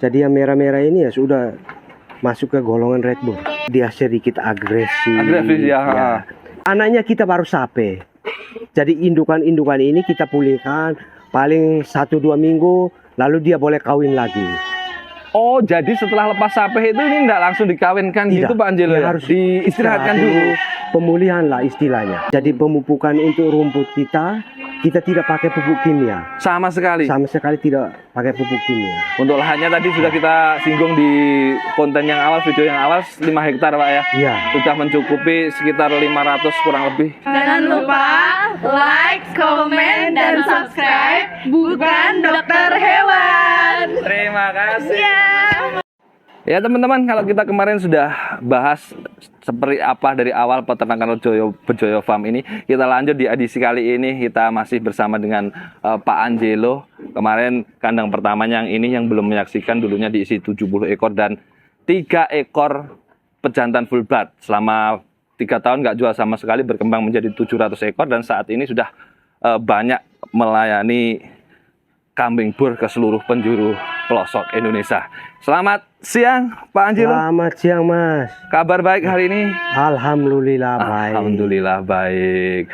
Jadi yang merah-merah ini ya sudah masuk ke golongan Red Bull. Dia sedikit agresif. Agresif ya. Anaknya kita baru sape. Jadi indukan-indukan ini kita pulihkan paling 1-2 minggu, lalu dia boleh kawin lagi. Oh, jadi setelah lepas sape itu ini enggak langsung dikawinkan Tidak, gitu Pak Angelo? dia harus diistirahatkan dulu. Pemulihan lah istilahnya. Jadi pemupukan untuk rumput kita tidak pakai pupuk kimia. Sama sekali. Sama sekali tidak pakai pupuk kimia. Untuk lahannya tadi sudah kita singgung di konten yang awal, video yang awal 5 hektar Pak ya. Iya. Sudah mencukupi sekitar 500 kurang lebih. Jangan lupa like, komen, dan subscribe. Bukan dokter hewan. Terima kasih. Ya teman-teman, kalau kita kemarin sudah bahas seperti apa dari awal peternakan Bejoyo Farm ini, kita lanjut di edisi kali ini. Kita masih bersama dengan Pak Angelo. Kemarin kandang pertamanya yang ini yang belum menyaksikan, dulunya diisi 70 ekor dan 3 ekor pejantan full blood. Selama 3 tahun nggak jual sama sekali, berkembang menjadi 700 ekor dan saat ini sudah banyak melayani kambing bur ke seluruh penjuru pelosok Indonesia. Selamat siang Pak Angelo. Selamat siang Mas. Kabar baik hari ini? Alhamdulillah baik. Alhamdulillah baik.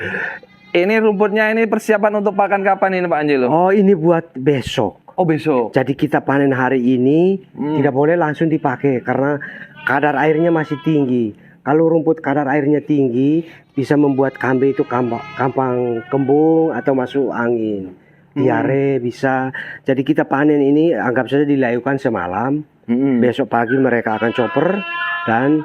Ini rumputnya ini persiapan untuk pakan kapan ini Pak Angelo? Oh ini buat besok. Oh besok. Jadi kita panen hari ini tidak boleh langsung dipakai karena kadar airnya masih tinggi. Kalau rumput kadar airnya tinggi bisa membuat kambing itu gampang kembung atau masuk angin. Diare bisa. Jadi kita panen ini anggap saja dilayukan semalam. Besok pagi mereka akan chopper dan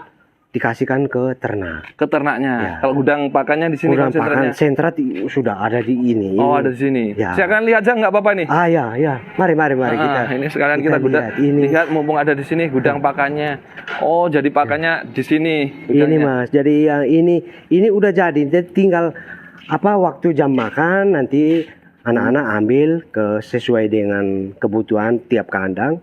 dikasihkan ke ternak. Ke ternaknya. Ya. Kalau gudang pakannya di sini Gudang konsentratnya? pakan sentrat sudah ada di ini. Oh ada di sini. Ya. Silakan lihat aja nggak apa-apa nih. Ya. Mari kita. Ini sekalian kita gudang. Lihat mumpung ada di sini gudang pakannya. Oh jadi pakannya di sini. Ini gudangnya. Mas. Jadi yang ini udah jadi. Jadi tinggal waktu jam makan nanti anak-anak ambil sesuai dengan kebutuhan tiap kandang.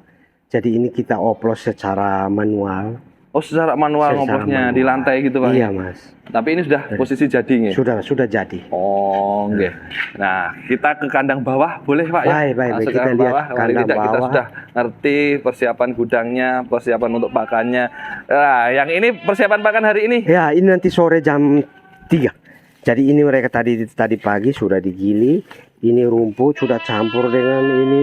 Jadi ini kita oplos secara manual. Oh secara manual ngoplosnya di lantai gitu Pak? Iya Mas. Tapi ini sudah posisi jadi nih? Sudah jadi. Oh oke. Nah kita ke kandang bawah boleh Pak ya? Baik. Masuk Kita lihat kandang kita bawah. sudah ngerti persiapan gudangnya, persiapan untuk pakannya. Nah yang ini persiapan pakan hari ini? Ya ini nanti sore jam 3. Jadi ini mereka tadi pagi sudah digiling. Ini rumput sudah campur dengan ini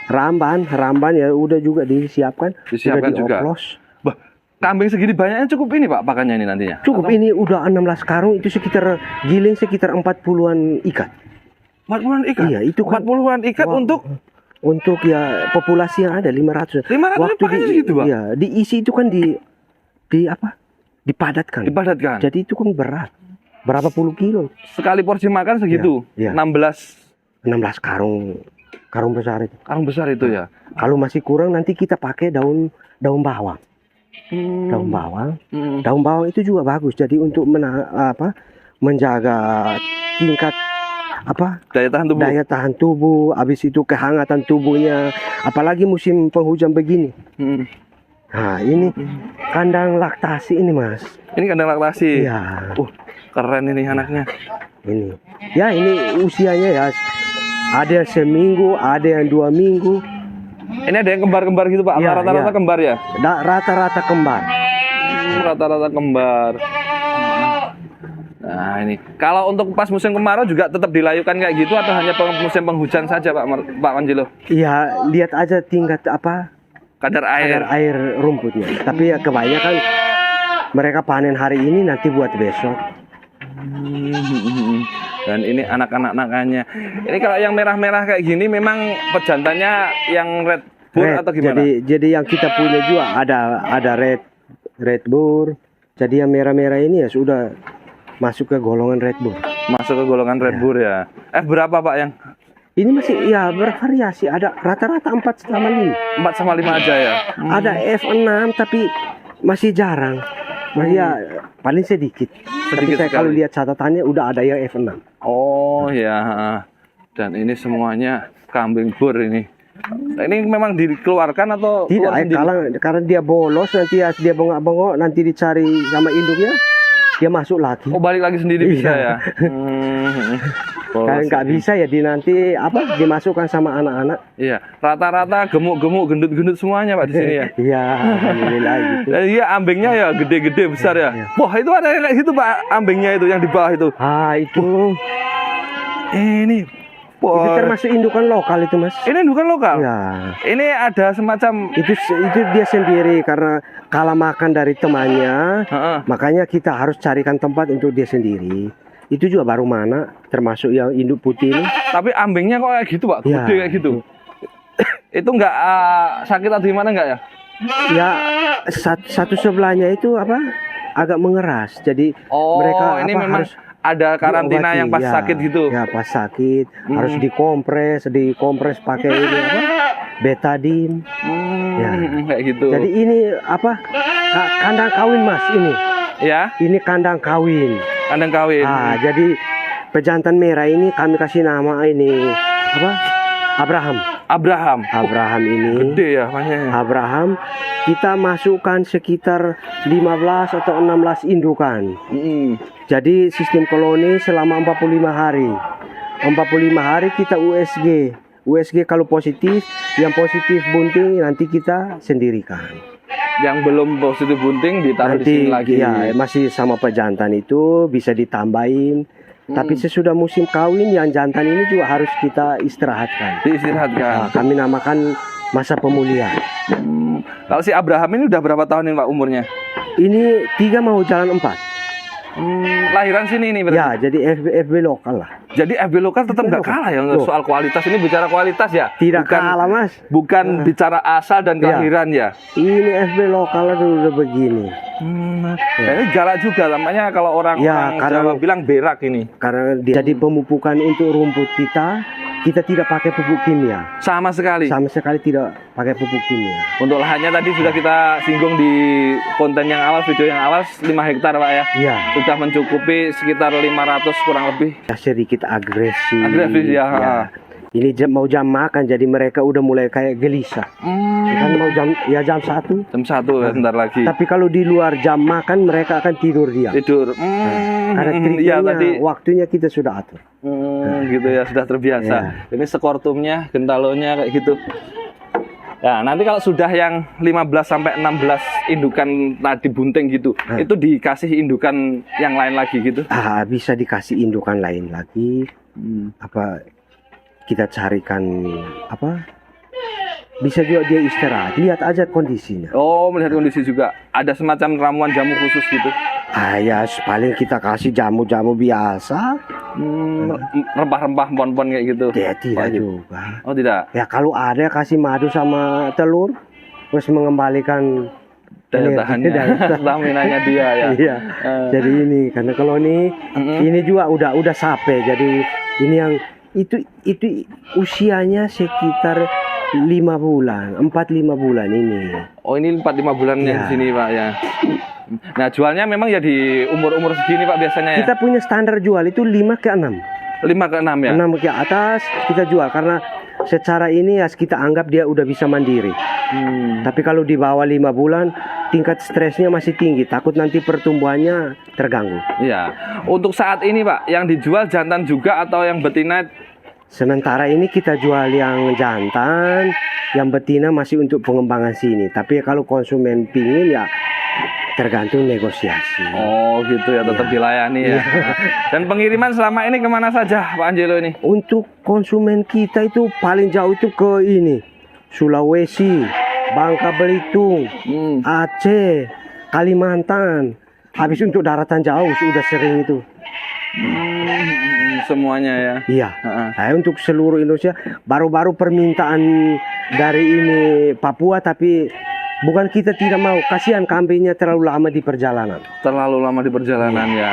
ramban ya udah juga disiapkan juga. Bah, kambing segini banyaknya cukup ini Pak pakannya ini nantinya? Cukup. Ini udah 16 karung itu sekitar giling sekitar 40-an ikat. 40-an ikat? Iya itu kan 40-an ikat untuk ya populasi yang ada 500. 500 waktu segitu Pak? Iya diisi itu kan dipadatkan. Jadi itu kan berat. Berapa puluh kilo? Sekali porsi makan segitu? Ya. 16 karung besar itu. Karung besar itu ya? Kalau masih kurang nanti kita pakai daun bawang. Daun bawang itu juga bagus. Jadi untuk menjaga tingkat daya tahan tubuh. Habis itu kehangatan tubuhnya. Apalagi musim penghujan begini. Nah ini kandang laktasi ini Mas. Ini kandang laktasi? Iya. Keren ini anaknya. Ini. Ya ini usianya ya. Ada yang seminggu, ada yang 2 minggu. Ini ada yang kembar-kembar gitu Pak? Ya, Rata-rata kembar ya? Rata-rata kembar. Rata-rata kembar. Nah ini. Kalau untuk pas musim kemarau juga tetap dilayukan kayak gitu atau hanya musim penghujan saja Pak Angelo? Iya, lihat aja tingkat kadar air rumputnya. Tapi ya kebanyakan mereka panen hari ini nanti buat besok. Dan ini anak-anak-anakannya. Ini kalau yang merah-merah kayak gini memang pejantannya yang red bull atau gimana? Jadi yang kita punya juga ada red bull. Jadi yang merah-merah ini ya sudah masuk ke golongan red bull. Masuk ke golongan red bull ya. Berapa Pak yang? Ini masih ya bervariasi. Ada rata-rata 4/5. 4/5 aja ya. Ada F6 tapi masih jarang. Ya paling sedikit. Tapi saya kalau lihat catatannya udah ada yang F6. Oh ya. Dan ini semuanya kambing bur ini. Ini memang dikeluarkan atau tidak? Karena dia bolos nanti dia bengok-bengok nanti dicari sama induknya dia masuk lagi. Oh balik lagi sendiri bisa ya. Kalau nggak bisa ya nanti apa dimasukkan sama anak-anak. Iya, rata-rata gemuk-gemuk, gendut-gendut semuanya Pak di sini ya. Iya, alhamdulillah gitu. Dan iya ambengnya ya gede-gede besar ya. Iya. Wah itu ada yang kayak gitu Pak, ambengnya itu yang di bawah itu. Itu Ini, itu wah. termasuk indukan lokal itu Mas. Ini bukan lokal. Ya. Ini ada semacam. Itu dia sendiri karena kalah makan dari temannya, Heeh. makanya kita harus carikan tempat untuk dia sendiri. Itu juga baru mana termasuk yang induk putih ini. Tapi ambengnya kok kayak gitu Pak, Iya. gede kayak gitu. Itu nggak sakit atau gimana nggak ya? Ya satu sebelahnya itu apa agak mengeras. Jadi Oh, mereka ini apa, memang harus ada karantina diobati. yang pas Ya, sakit gitu. Ya pas sakit harus dikompres pakai ini apa betadine. Ya. Kayak gitu. Jadi ini apa kandang kawin Mas ini. Ya, Ini kandang kawin. kandang kawin. Jadi pejantan merah ini kami kasih nama ini apa? Abraham. Abraham ini. Gede ya makanya. Abraham kita masukkan sekitar 15 atau 16 indukan. Jadi sistem koloni selama 45 hari. 45 hari kita USG. USG kalau positif, yang positif bunting nanti kita sendirikan. Yang belum positif bunting ditaruh di sini lagi. Ya, masih sama pejantan itu bisa ditambahin. Tapi sesudah musim kawin yang jantan ini juga harus kita istirahatkan. Diistirahatkan. Nah, kami namakan masa pemulihan. Kalau si Abraham ini udah berapa tahun ini Pak umurnya? Ini 3 mau jalan 4. Lahiran sini ini berarti. Ya, jadi FB lokal lah. Jadi FB lokal tetap nggak kalah ya Loh. soal kualitas. Ini bicara kualitas ya. Tidak bukan, kalah Mas. Bukan bicara asal dan Ya. kelahiran ya. Ini FB lokal udah begini. Ini galak juga namanya kalau orang Ya, karena- Jawa bilang berak ini. Karena dia jadi pemupukan untuk rumput kita tidak pakai pupuk kimia. Sama sekali. Sama sekali tidak pakai pupuk kimia. Untuk lahannya tadi sudah kita singgung di konten yang awal, video yang awal 5 hektar Pak ya. Iya. Sudah mencukupi sekitar 500 kurang lebih. Ya, sedikit agresif. Agresif, ya. Ini mau jam makan jadi mereka udah mulai kayak gelisah. Kan mau jam 1. Jam 1 ya, sebentar lagi. Tapi kalau di luar jam makan mereka akan tidur dia. Tidur. Karena Iya treatmentnya, tadi. waktunya kita sudah atur. Gitu ya, sudah terbiasa. Ini skortumnya, gentalonya kayak gitu. Ya, nanti kalau sudah yang 15 sampai 16 indukan tadi bunting gitu, itu dikasih indukan yang lain lagi gitu. Bisa dikasih indukan lain lagi. Apa kita carikan apa? Bisa juga dia istirahat. Lihat aja kondisinya. Oh, melihat kondisi juga. Ada semacam ramuan jamu khusus gitu. Ya paling kita kasih jamu-jamu biasa. Rempah-rempah pon-pon kayak gitu. Ya tidak Wajib. juga. Oh, tidak. Ya kalau ada kasih madu sama telur, terus mengembalikan Daya energi, tahannya, daya tahan. staminanya dia ya. Iya. Jadi ini karena kalau ini juga udah sampai. Jadi ini yang itu usianya sekitar 5 bulan, 4-5 bulan ini. Oh, ini 4-5 bulan yang Ya. di sini Pak ya. Nah, jualnya memang ya di umur-umur segini Pak biasanya ya. Kita punya standar jual itu 5 ke 6. 5 ke 6 ya. 6 ke atas kita jual karena secara ini ya kita anggap dia udah bisa mandiri. Tapi kalau di bawah 5 bulan tingkat stresnya masih tinggi, takut nanti pertumbuhannya terganggu. Iya. Untuk saat ini Pak, yang dijual jantan juga atau yang betina? Sementara ini kita jual yang jantan, yang betina masih untuk pengembangan sini. Tapi kalau konsumen pingin ya tergantung negosiasi. Oh gitu ya, tetap dilayani ya. Dan pengiriman selama ini kemana saja Pak Angelo ini? Untuk konsumen kita itu paling jauh itu ke ini Sulawesi, Bangka Belitung, Aceh, Kalimantan. Habis untuk daratan jauh sudah sering itu. Semuanya ya. Iya. Untuk seluruh Indonesia baru-baru permintaan dari ini Papua, tapi bukan kita tidak mau, kasihan kambingnya terlalu lama di perjalanan. Terlalu lama di perjalanan ya.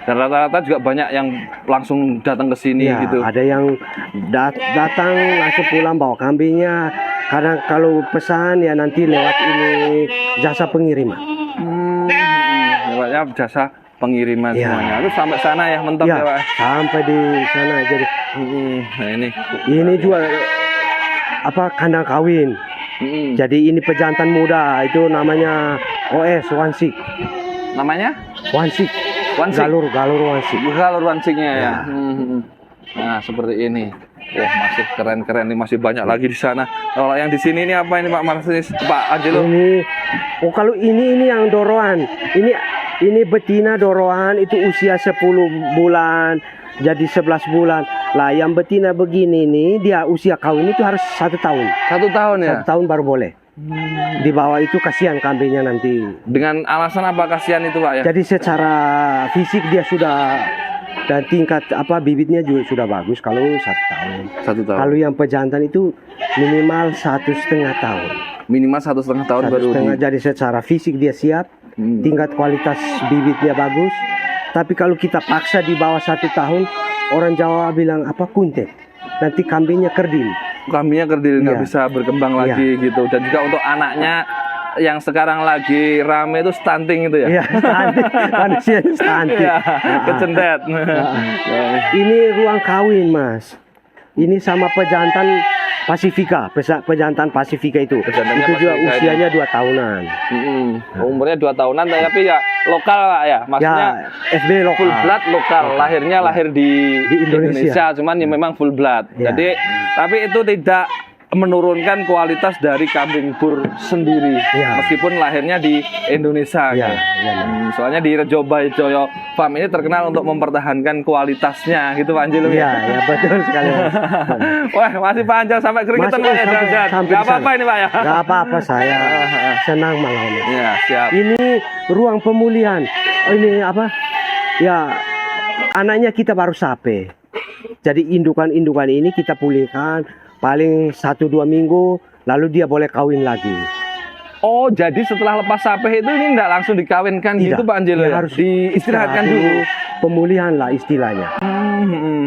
Dan rata-rata juga banyak yang langsung datang ke sini Ya, gitu. ada yang datang langsung pulang bawa kambingnya. Kadang kalau pesan ya nanti lewat ini jasa pengiriman. Lewatnya jasa pengiriman Ya. semuanya. Itu sampai sana ya mentok ya, Ya, Pak. sampai di sana. Jadi Nah ini juga apa kandang kawin. Jadi ini pejantan muda itu namanya OS Wansik. namanya Wansik. Wansik. galur wansik. Galur wansingnya ya. Nah, seperti ini. Wah, masih keren-keren nih, masih banyak lagi di sana. Kalau yang di sini ini apa ini Pak Marsinis, Pak Angelo? Ini, oh kalau ini yang doroan. Ini betina doroan itu usia 10 bulan, jadi 11 bulan. Lah yang betina begini nih, dia usia kawin itu harus 1 tahun. 1 tahun ya? 1 tahun baru boleh. Di bawah itu kasihan kambingnya nanti. Dengan alasan apa kasihan itu Pak ya? Jadi secara fisik dia sudah, dan tingkat bibitnya juga sudah bagus kalau 1 tahun. 1 tahun. Kalau yang pejantan itu minimal 1,5 tahun. Minimal 1,5 tahun baru 1,5. Jadi secara fisik dia siap, tingkat kualitas bibitnya bagus. Tapi kalau kita paksa di bawah 1 tahun, orang Jawa bilang kuntet. Nanti kambingnya kerdil. Kambingnya kerdil, nggak Iya. bisa berkembang lagi gitu. Dan juga untuk anaknya yang sekarang lagi rame itu stunting itu ya? Iya, stunting. Manusia stunting. Iya, kecendet. Ini ruang kawin, Mas. Ini sama pejantan Pasifika, pejantan Pasifika itu. Pejantannya Itu juga Pasifika usianya 2 tahunan. Umurnya 2 tahunan, tapi ya lokal Pak ya? Maksudnya Ya, FB lokal. full blood lokal. Lahirnya lahir di Indonesia. Indonesia, cuman ya memang full blood. Ya. Jadi, tapi itu tidak menurunkan kualitas dari kambing bur sendiri, Ya. meskipun lahirnya di Indonesia. Ya, gitu. ya, Mas. Soalnya di Rejo Joyo Farm ini terkenal untuk mempertahankan kualitasnya, gitu Pak Angelo Iya, ya betul sekali, Mas. Wah, masih panjang sampai keringetan Mas, Pak ya, sampai- jangan-jangan. sampai Gak di sana. apa-apa ini Pak ya. Gak apa-apa, saya senang malah, Mas. Ya, siap. Ini ruang pemulihan. Oh, ini ya, anaknya kita baru sape. Jadi indukan-indukan ini kita pulihkan paling 1-2 minggu, lalu dia boleh kawin lagi. Oh, jadi setelah lepas sape itu ini enggak langsung dikawinkan Tidak, gitu Pak Angelo? dia Ya? harus Diistirahatkan istirahat dulu. Pemulihan lah istilahnya.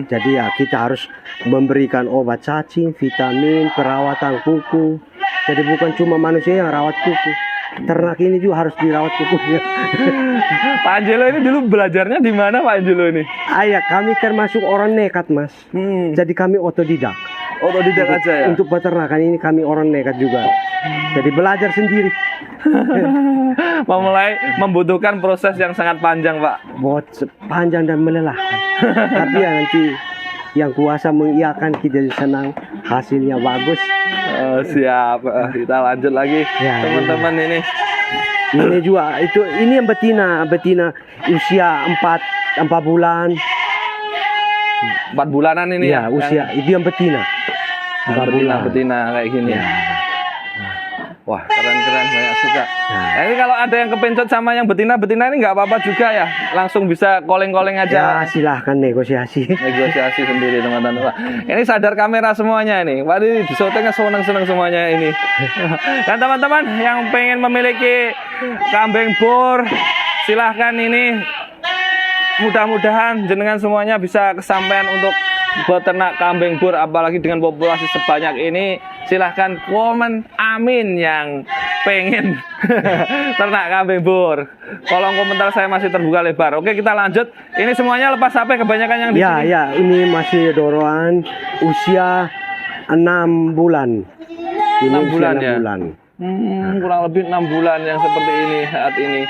Jadi ya kita harus memberikan obat cacing, vitamin, perawatan kuku. Jadi bukan cuma manusia yang rawat kuku, ternak ini juga harus dirawat kukunya. Pak Angelo ini dulu belajarnya di mana Pak Angelo ini? Ayah, kami termasuk orang nekat, Mas. Jadi kami otodidak. Otodidak aja ya? Untuk peternakan ini kami orang nekat juga. Jadi belajar sendiri. Memulai membutuhkan proses yang sangat panjang Pak. Buat panjang dan melelahkan. Tapi ya nanti yang kuasa mengiyakan, kita senang, hasilnya bagus. Siap. Kita lanjut lagi Ya, teman-teman ini. Ini juga ini yang betina usia 4 bulan. 4 bulanan ini Ya, ya? usia itu yang betina. 4 bulan. Betina kayak gini. Ya. Wah, keren-keren, banyak suka. Nah. Nah, ini kalau ada yang kepencet sama yang betina ini nggak apa-apa juga ya? Langsung bisa calling-calling Ya, aja. silahkan negosiasi. Negosiasi sendiri teman-teman. Wah, ini sadar kamera semuanya ini. Wah, ini di syutingnya seneng-seneng semuanya ini. Dan teman-teman yang pengen memiliki kambing bur, silahkan ini. Mudah-mudahan jenengan semuanya bisa kesampaian untuk beternak kambing bur, apalagi dengan populasi sebanyak ini. Silahkan komen amin yang pengen ternak kambing bur. Kolom komentar saya masih terbuka lebar. Oke, kita lanjut. Ini semuanya lepas sape kebanyakan yang di Ya, sini. ya, ini masih doroan usia 6 bulan. Ini 6 usia bulan 6 ya? bulan. Kurang lebih 6 bulan yang seperti ini saat ini.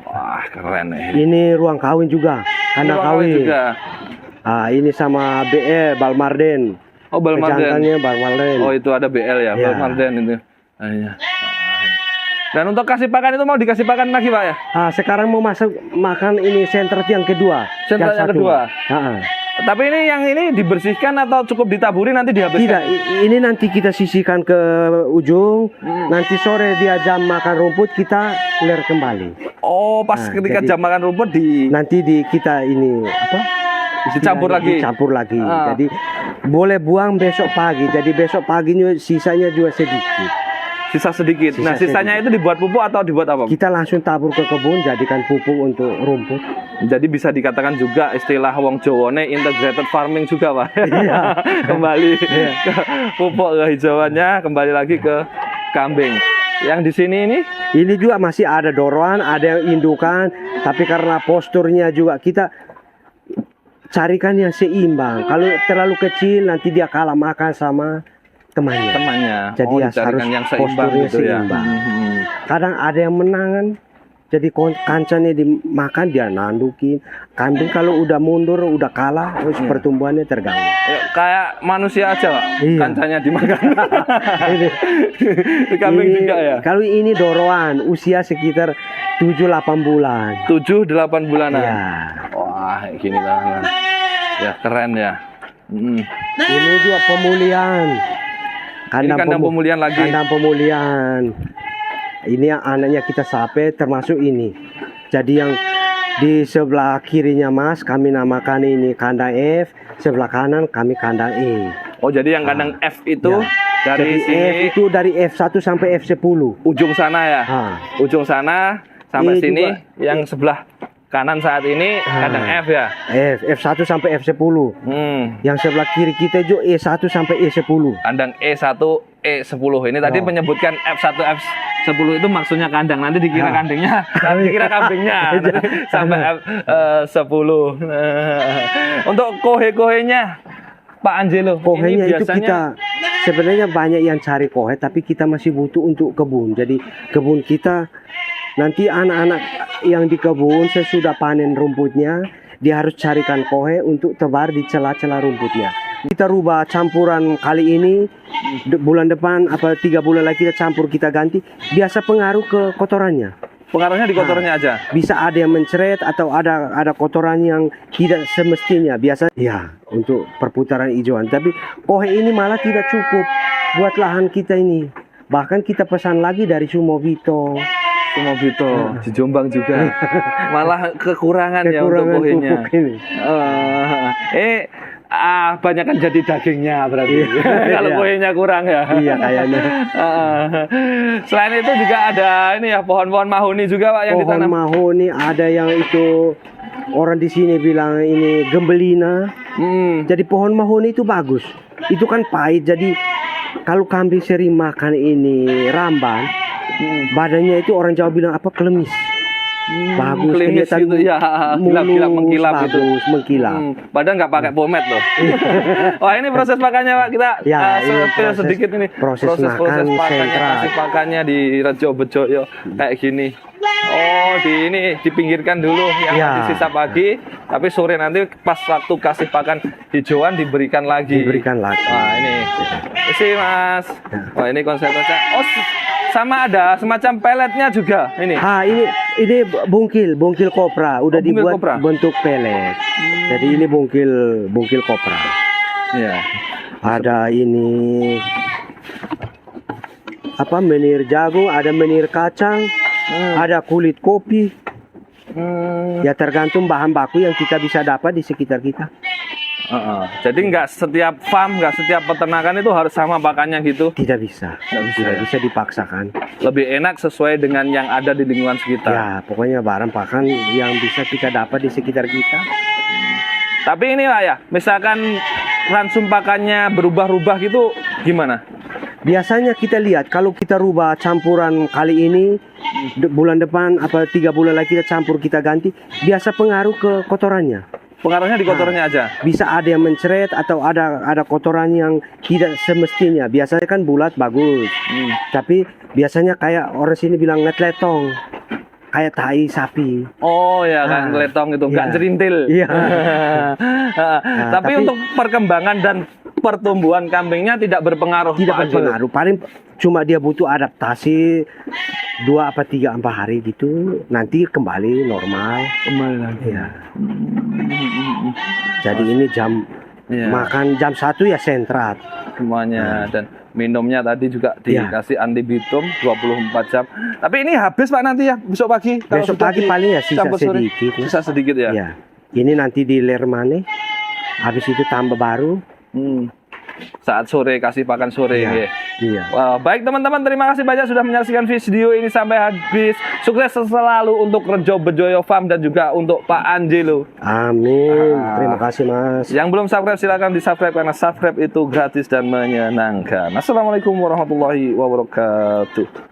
Wah, keren ya. Ini ruang kawin juga, Ini anak ruang kawin. juga. Ini sama BE Balmarden. Oh, Balmarden. Pejantannya Balmarden. Oh, itu ada BL ya, Ya. Balmarden itu. Ah, iya. Dan untuk kasih pakan itu mau dikasih pakan lagi Pak ya? Sekarang mau masuk makan ini sentret yang kedua. Sentret yang kedua? Ah. Tapi ini yang ini dibersihkan atau cukup ditaburi nanti dihabiskan? Tidak, ini nanti kita sisihkan ke ujung. Nanti sore dia jam makan rumput kita ler kembali. Oh, pas Nah, ketika jadi- jam makan rumput di Nanti kita ini dicampur lagi. Dicampur lagi. Ah. Jadi boleh buang besok pagi. Jadi besok paginya sisanya juga sedikit. sisa sedikit. Sisa Nah, sisanya itu dibuat pupuk atau dibuat apa? Kita langsung tabur ke kebun, jadikan pupuk untuk rumput. Jadi bisa dikatakan juga istilah wong Jawane integrated farming juga, Pak. Iya. Kembali ke pupuk kehijauannya, kembali lagi ke kambing. Yang di sini ini Ini juga masih ada doroan, ada yang indukan, tapi karena posturnya juga kita carikan yang seimbang. Kalau terlalu kecil nanti dia kalah makan sama temannya. temannya. Jadi ya dicarikan harus yang seimbang posturnya gitu ya. seimbang. Kadang ada yang menangan, Jadi kancanya dimakan dia nandukin. Kambing kalau udah mundur, udah kalah, terus pertumbuhannya terganggu. Ya, kayak manusia aja Pak, Iya. kancanya dimakan. Ini- Kambing ini- juga ya. Kalau ini doroan, usia sekitar 7-8 bulan. 7-8 bulanan. Ya. Wah, gini lah. Ya keren ya. Ini juga pemulihan. Ini kandang pemulihan lagi. Kandang pemulihan. Ini yang anaknya kita sape termasuk ini. Jadi yang di sebelah kirinya Mas kami namakan ini kandang F, sebelah kanan kami kandang E. Oh, jadi yang kandang F itu Ya. dari Jadi sini F itu dari F1 sampai F10. ujung sana ya. Ah. Ujung sana sampai Ini sini juga. yang sebelah kanan saat ini kandang F ya. F1 sampai F10. Yang sebelah kiri kita juga E1 sampai E10. Kandang E1, E10. Ini tadi Oh. menyebutkan F1, F10 itu maksudnya kandang. Nanti dikira kandangnya, nanti dikira kambingnya. Nanti sampai F10. Untuk kohe-kohenya Pak Angelo, Kohenya ini itu biasanya kita sebenarnya banyak yang cari kohe, tapi kita masih butuh untuk kebun. Jadi kebun kita nanti anak-anak yang di kebun sesudah panen rumputnya, dia harus carikan kohe untuk tebar di celah-celah rumputnya. Kita rubah campuran kali ini, bulan depan apa 3 bulan lagi kita campur, kita ganti. Biasa pengaruh ke kotorannya. pengaruhnya di kotornya aja. Bisa ada yang mencret atau ada kotoran yang tidak semestinya. Biasa ya untuk perputaran hijauan. Tapi kohe ini malah tidak cukup buat lahan kita ini. Bahkan kita pesan lagi dari Sumovito. Sumovito di Jombang juga. Malah kekurangan ya untuk kohenya. pupuk ini. Banyak kan jadi dagingnya berarti. Kalau Iya. kohenya kurang ya. Iya kayaknya. Selain itu juga ada ini ya pohon-pohon mahoni juga Pak yang Pohon ditanam. mahoni ada yang itu orang di sini bilang ini gembelina. Jadi pohon mahoni itu bagus. Itu kan pahit. Jadi kalau kambing sering makan ini ramban, badannya itu orang Jawa bilang apa klemis. Bagus Klimis kelihatan gitu ya, kilap-kilap mulus, mengkilap gitu. bagus, mengkilap. Padahal nggak pakai pomade loh. Wah ini proses pakannya Pak, kita Ya, ini spill proses- sedikit ini. proses makan pakannya, sentral. kasih pakannya di Rejo Bejoyo kayak gini. Oh ini dipinggirkan dulu yang Ya. disisa pagi, tapi sore nanti pas waktu kasih pakan hijauan diberikan lagi. Diberikan lagi. Wah ini, isi Mas. Ya. Wah ini konsepnya. Oh sama ada semacam peletnya juga ini. Ini bungkil kopra udah bungkil dibuat kopra. bentuk pelet. Jadi ini bungkil kopra. Iya. Ada ini apa menir jagung, ada menir kacang, ada kulit kopi. Ya tergantung bahan baku yang kita bisa dapat di sekitar kita. Jadi nggak setiap farm, nggak setiap peternakan itu harus sama pakannya gitu. Tidak bisa, tidak ya? bisa dipaksakan. Lebih enak sesuai dengan yang ada di lingkungan sekitar. Ya pokoknya barang pakan yang bisa kita dapat di sekitar kita. Tapi ini lah ya, misalkan ransum pakannya berubah-ubah gitu, gimana? Biasanya kita lihat kalau kita rubah campuran kali ini, bulan depan apa 3 bulan lagi kita campur, kita ganti, biasa pengaruh ke kotorannya. Pengaruhnya di kotornya aja. Bisa ada yang mencret atau ada kotoran yang tidak semestinya. Biasanya kan bulat bagus, tapi biasanya kayak orang sini bilang ngetletong, kayak tai sapi. Oh ya kan, letong itu nggak Iya. jerintil. Iya. Tapi untuk perkembangan dan pertumbuhan kambingnya tidak berpengaruh. Tidak Pak Angelo. berpengaruh. Paling cuma dia butuh adaptasi 2 apa 3 hari gitu, nanti kembali normal. Kembali lagi. Ya. Jadi ini jam Iya. makan jam 1 ya sentrat. Semuanya dan minumnya tadi juga Iya. dikasih antibitum 24 jam. Tapi ini habis Pak nanti ya besok pagi. Kalau Besok sudah pagi paling ya sisa campur sore. sedikit. Ya. Sisa sedikit ya. Ya. Ini nanti di lermane. Habis itu tambah baru. Saat sore kasih pakan sore. Iya. Ya. Iya. Wah, baik teman-teman, terima kasih banyak sudah menyaksikan video ini sampai habis. Sukses selalu untuk Rejo Bejoyo Farm dan juga untuk Pak Angelo. Amin. Terima kasih Mas. Yang belum subscribe silakan di subscribe karena subscribe itu gratis dan menyenangkan. Assalamualaikum warahmatullahi wabarakatuh.